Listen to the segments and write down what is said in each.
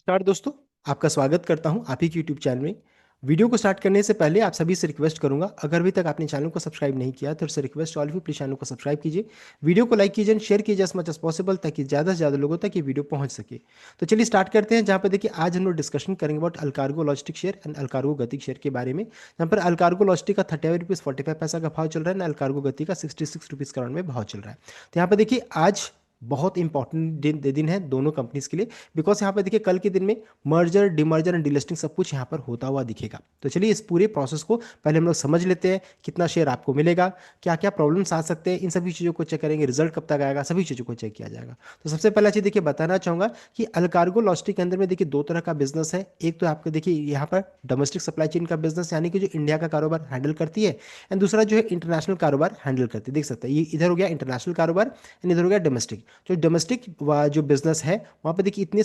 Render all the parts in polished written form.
नमस्कार दोस्तों। आपका स्वागत करता हूं आप ही के यूट्यूब चैनल में। वीडियो को स्टार्ट करने से पहले आप सभी से रिक्वेस्ट करूंगा, अगर अभी तक आपने चैनल को सब्सक्राइब नहीं किया तो request all of you please channel को सब्सक्राइब कीजिए। वीडियो को लाइक कीजिए, शेयर कीजिए एज मच एज पॉसिबल, ताकि ज़्यादा से ज़्यादा लोगों तक ये वीडियो पहुंच सके। तो चलिए स्टार्ट करते हैं। जहाँ पर देखिए आज हम लोग डिस्कशन करेंगे अबाउट अल्कार्गो लॉजिस्टिक शेयर एंड अल्कार्गो गति शेयर के बारे में। यहाँ पर अल्कार्गो लॉजिस्टिक का 38 रुपीज़ 45 पैसा का भाव चल रहा है ना, अल्कार्गो गति का 66 रुपीज़ करोड़ में भाव चल रहा है। तो यहाँ पर देखिए आज बहुत इंपॉर्टेंट दिन है दोनों कंपनीज के लिए, बिकॉज यहाँ पर देखिए कल के दिन में मर्जर डिमर्जर एंड डिलिस्टिंग सब कुछ यहाँ पर होता हुआ दिखेगा। तो चलिए इस पूरे प्रोसेस को पहले हम लोग समझ लेते हैं, कितना शेयर आपको मिलेगा, क्या क्या प्रॉब्लम्स आ सकते हैं, इन सभी चीज़ों को चेक करेंगे, रिजल्ट कब तक आएगा, सभी चीज़ों को चेक किया जाएगा। तो सबसे पहला चीज़ देखिए बताना चाहूँगा कि अल्कार्गो लॉजिस्टिक के अंदर में देखिए दो तरह का बिजनेस है। एक तो आपको देखिए यहाँ पर डोमेस्टिक सप्लाई चेन का बिजनेस, यानी कि जो इंडिया का कारोबार हैंडल करती है, एंड दूसरा जो है इंटरनेशनल कारोबार हैंडल करती है। देख सकते हैं ये इधर हो गया इंटरनेशनल कारोबार एंड इधर हो गया डोमेस्टिक। जो डोमेस्टिक जो बिजनेस है वहाँ पे देखिए इतने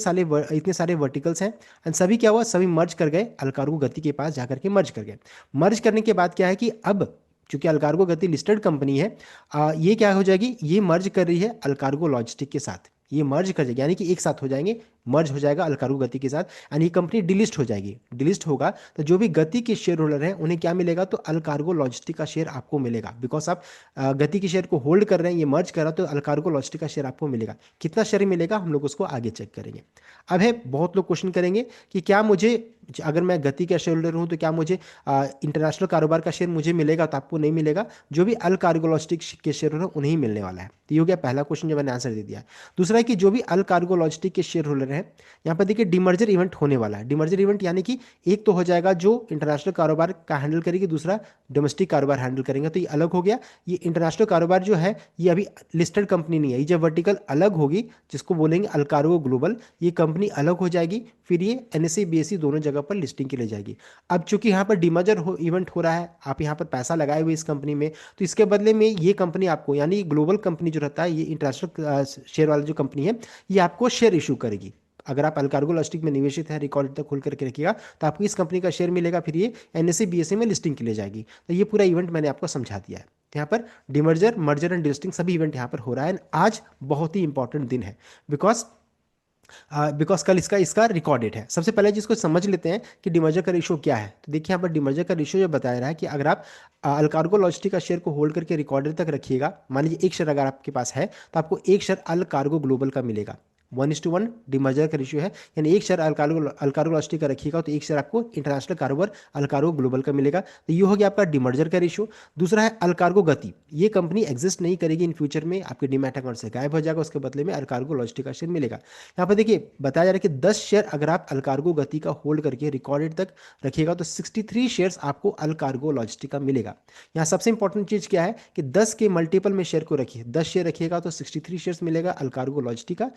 सारे वर्टिकल्स हैं, एंड सभी क्या हुआ, सभी मर्ज कर गए, अल्कार्गो गति के पास जाकर के मर्ज कर गए। मर्ज करने के बाद क्या है कि अब चूंकि अल्कार्गो गति लिस्टेड कंपनी है, ये क्या हो जाएगी, ये मर्ज कर रही है अल्कार्गो लॉजिस्टिक के साथ। ये मर्ज कर जाएगी यानी कि एक साथ हो जाएंगे, मर्ज हो जाएगा अल्कार्गो गति के साथ, यानी ये कंपनी डिलिस्ट हो जाएगी। डिलिस्ट होगा तो जो भी गति के शेयर होल्डर हैं उन्हें क्या मिलेगा, तो अल्कार्गो लॉजिस्टिक का शेयर आपको मिलेगा। बिकॉज आप गति के शेयर को होल्ड कर रहे हैं, ये मर्ज कर रहा, तो अल्कार्गो लॉजिस्टिक का शेयर आपको मिलेगा। कितना शेयर मिलेगा हम लोग उसको आगे चेक करेंगे। अब है बहुत लोग क्वेश्चन करेंगे कि क्या मुझे, अगर मैं गति का शेयर होल्डर हूं तो क्या मुझे इंटरनेशनल कारोबार का शेयर मुझे मिलेगा, तो आपको नहीं मिलेगा। जो भी अल कार्गो लॉजिस्टिक के शेयर होल्डर उन्हें ही मिलने वाला है। तो ये हो गया पहला क्वेश्चन जो मैंने आंसर दे दिया। दूसरा है कि जो भी अल कार्गो लॉजिस्टिक के शेयर होल्डर हैं, यहाँ पर देखिए डिमर्जर इवेंट होने वाला है। डिमर्जर इवेंट यानी कि एक तो हो जाएगा जो इंटरनेशनल कारोबार का हैंडल करेगी, दूसरा डोमेस्टिक कारोबार हैंडल करेंगे, तो ये अलग हो गया। ये इंटरनेशनल कारोबार जो है ये अभी लिस्टेड कंपनी नहीं है, ये जब वर्टिकल अलग होगी जिसको बोलेंगे अल्कार्गो ग्लोबल, ये कंपनी अलग हो जाएगी, फिर ये एनएसई बीएसई दोनों जगह पर लिस्टिंग के लिए जाएगी। अब चूंकि यहाँ पर डिमर्जर इवेंट हो रहा है, आप यहाँ पर पैसा लगाए हुए इस कंपनी में, तो इसके बदले में ये कंपनी आपको, यानी ग्लोबल कंपनी जो रहता है, ये इंटरनेशनल शेयर वाला जो कंपनी है, ये आपको शेयर इशू करेगी। अगर आप अल्कार्गो लॉजिस्टिक में निवेशित है, रिकॉर्ड तक खोल करके रखिएगा, तो आपको इस कंपनी का शेयर मिलेगा, फिर ये एनएसई बीएसई में लिस्टिंग के लिए जाएगी। तो ये पूरा इवेंट मैंने आपको समझा दिया है। यहाँ पर डिमर्जर मर्जर एंड लिस्टिंग सभी इवेंट यहाँ पर हो रहा है। आज बहुत ही इंपॉर्टेंट दिन है, बिकॉज बिकॉज कल इसका इसका रिकॉर्ड डेट है। सबसे पहले जिसको समझ लेते हैं कि डिमर्जर का रेशियो क्या है। तो देखिए यहाँ पर डिमर्जर का रेशियो जो बताया रहा है कि अगर आप अल्कार्गो लॉजिस्टिक का शेयर को होल्ड करके रिकॉर्ड डेट तक रखिएगा, मान लीजिए एक शेयर अगर आपके पास है, तो आपको एक शेयर अल्कार्गो ग्लोबल का मिलेगा। 1:1 डिमर्जर का रेशियो है, यानी एक शेयर अल्कार्गो लॉजिस्टिक का रखिएगा तो एक शेयर आपको इंटरनेशनल कारोबार अल्कार्गो ग्लोबल का मिलेगा। तो ये हो गया आपका डिमर्जर का रेशियो। दूसरा है अल्कार्गो गति, ये कंपनी एग्जिस्ट नहीं करेगी इन फ्यूचर में, आपके डीमैट अकाउंट से गायब हो जाएगा, उसके बदले में अल्कार्गो लॉजिस्टिक का शेयर मिलेगा। यहाँ पर देखिए बताया जा रहा है कि 10 शेयर अगर आप अल्कार्गो गति का होल्ड करके रिकॉर्डेड तक रखिएगा तो 63 शेयर्स आपको अल्कार्गो लॉजिस्टिक का मिलेगा। यहाँ सबसे इंपॉर्टेंट चीज़ क्या है कि 10 के मल्टीपल में शेयर को रखिए, 10 शेयर रखिएगा तो 63 शेयर्स मिलेगा अल्कार्गो लॉजिस्टिक का।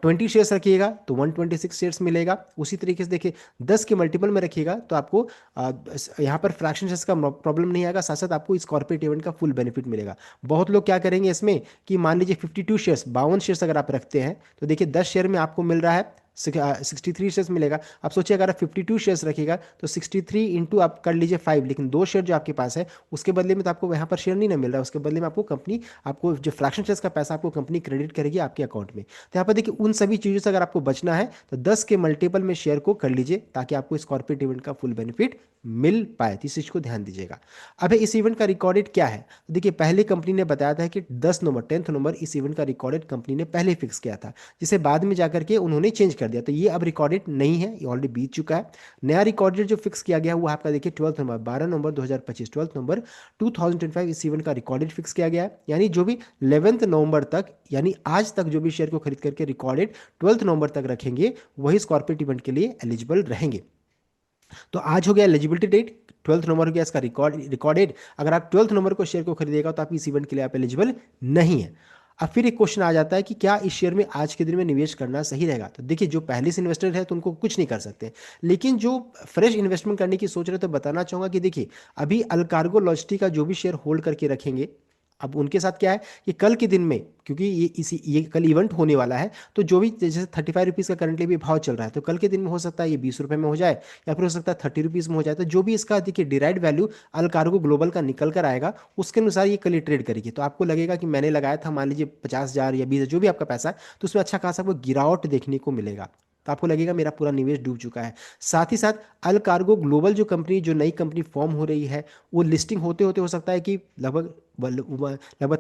20 शेयर्स रखिएगा तो 126 शेयर्स मिलेगा। उसी तरीके से देखिए 10 के मल्टीपल में रखिएगा तो आपको यहाँ पर फ्रैक्शन शेयर्स का प्रॉब्लम नहीं आएगा, साथ साथ आपको इस कॉर्पोरेट इवेंट का फुल बेनिफिट मिलेगा। बहुत लोग क्या करेंगे इसमें कि मान लीजिए 52 शेयर्स 52 शेयर्स अगर आप रखते हैं, तो देखिए 10 शेयर में आपको मिल रहा है 63 शेयर्स मिलेगा। आप सोचिए अगर आप 52 शेयर्स रखिएगा तो 63 इंटू आप कर लीजिए 5, लेकिन दो शेयर जो आपके पास है उसके बदले में तो आपको यहाँ पर शेयर नहीं ना मिल रहा है, उसके बदले में आपको कंपनी, आपको जो फ्रैक्शन शेयर्स का पैसा आपको कंपनी क्रेडिट करेगी आपके अकाउंट में। तो यहाँ पर देखिए उन सभी चीज़ों से अगर आपको बचना है तो 10 के मल्टीपल में शेयर को कर लीजिए, ताकि आपको इस कॉर्पोरेट इवेंट का फुल बेनिफिट मिल पाए। तो इस चीज़ को ध्यान दीजिएगा। अब इस इवेंट का रिकॉर्डेड क्या है, तो देखिए पहले कंपनी ने बताया था कि 10 नवंबर इस इवेंट का रिकॉर्डेड कंपनी ने पहले फिक्स किया था, जिसे बाद में जाकर के उन्होंने चेंज कर दिया। तो ये अब रिकॉर्डेड नहीं है, ये ऑलरेडी बीत चुका है। नया रिकॉर्डेड जो फिक्स किया गया वो आपका देखिए 12 नवंबर 2025, 12 नवंबर 2025 इस इवेंट का रिकॉर्डेड फिक्स किया गया है। यानी जो भी 11 नवंबर तक, यानी आज तक जो भी शेयर को खरीद करके रिकॉर्डेड 12 नवंबर तक रखेंगे, वही इस कॉर्पोरेट इवेंट के लिए एलिजिबल रहेंगे। तो आज हो गया एलिजिबिलिटी डेट, 12 नवंबर हो गया इसका रिकॉर्डेड। अगर आप 12 नवंबर को शेयर को खरीदेगा तो आप इस इवेंट के लिए आप एलिजिबल नहीं है। अब फिर एक क्वेश्चन आ जाता है कि क्या इस शेयर में आज के दिन में निवेश करना सही रहेगा। तो देखिए जो पहले से इन्वेस्टर है तो उनको कुछ नहीं कर सकते, लेकिन जो फ्रेश इन्वेस्टमेंट करने की सोच रहे तो बताना चाहूंगा कि देखिए अभी अल्कार्गो लॉजिस्टिक का जो भी शेयर होल्ड करके रखेंगे, अब उनके साथ क्या है कि कल के दिन में, क्योंकि ये कल इवेंट होने वाला है, तो जो भी जैसे 35 रुपीज़ का करंटली भी भाव चल रहा है, तो कल के दिन में हो सकता है ये 20 रुपये में हो जाए, या फिर हो सकता है 30 रुपीज़ में हो जाए। तो जो भी इसका देखिए डिराइड वैल्यू अल्कार्गो ग्लोबल का निकल कर आएगा, उसके अनुसार ये कल ही ट्रेड करेगी। तो आपको लगेगा कि मैंने लगाया था मान लीजिए 50,000 या 20,000 जो भी आपका पैसा है, तो उसमें अच्छा खासा आपको गिरावट देखने को मिलेगा। तो आपको लगेगा मेरा पूरा निवेश डूब चुका है। साथ ही साथ अल कार्गो ग्लोबल जो कंपनी, जो नई कंपनी फॉर्म हो रही है, वो लिस्टिंग होते होते हो सकता है कि लगभग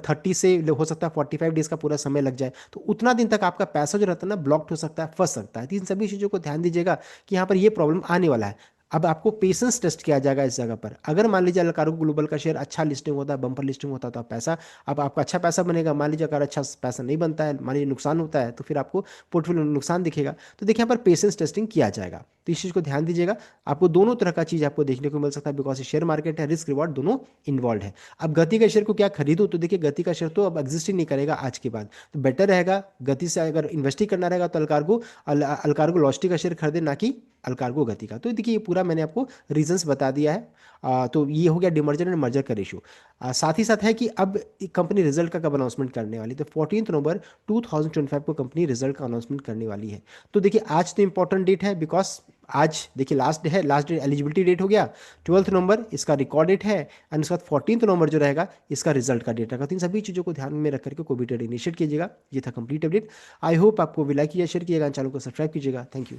30 से हो सकता है 45 डेज का पूरा समय लग जाए। तो उतना दिन तक आपका पैसा जो रहता है ना ब्लॉक्ड हो सकता है, फंस सकता है। तो इन सभी चीज़ों को ध्यान दीजिएगा कि यहाँ पर ये प्रॉब्लम आने वाला है। अब आपको पेशेंस टेस्ट किया जाएगा इस जगह पर। अगर मान लीजिए अल्कार्गो ग्लोबल का शेयर अच्छा लिस्टिंग होता है, बम्पर लिस्टिंग होता है, तो आप पैसा, अब आपका अच्छा पैसा बनेगा। मान लीजिए अगर अच्छा पैसा नहीं बनता है, मान लीजिए नुकसान होता है, तो फिर आपको पोर्टफोलियो में नुकसान दिखेगा। तो देखिए यहाँ पर पेशेंस टेस्टिंग किया जाएगा, तो इस चीज़ को ध्यान दीजिएगा। आपको दोनों तरह का चीज़ आपको देखने को मिल सकता है, बिकॉज शेयर मार्केट है, रिस्क रिवॉर्ड दोनों इन्वॉल्व है। अब गति का शेयर को क्या खरीदो, तो देखिए गति का शेयर तो अब एग्जिस्ट ही नहीं करेगा आज के बाद। तो बेटर रहेगा गति से अगर इन्वेस्ट ही करना रहेगा तो अल्कार्गो लॉस्टी का शेयर खरीदे, ना कि अल्कार्गो गति का। तो देखिए ये पूरा मैंने आपको रीजंस बता दिया है। तो ये हो गया डिमर्जर एंड मर्जर का रेशो। साथ ही साथ है कि अब कंपनी रिजल्ट का कब अनाउंसमेंट करने वाली, तो 14 नवंबर 2025 को कंपनी रिजल्ट का अनाउंसमेंट करने वाली है। तो देखिए आज तो इंपॉर्टेंट डेट है, बिकॉज आज देखिए लास्ट डे है, लास्ट डेट एलिजिबिलिटी डेट हो गया 12 नवंबर, इसका रिकॉर्ड डेट है। एंड उसके बाद 14 नवंबर जो रहेगा इसका रिजल्ट का डेट रहेगा। तो इन सभी चीज़ों को ध्यान में रख करके कोई भी ट्रेड इनिशिएट कीजिएगा। ये था कंप्लीट अपडेट। आई होप आपको भी लाइक कीजिए, शेयर कीजिएगा, चैनल को सब्सक्राइब कीजिएगा। Thank you.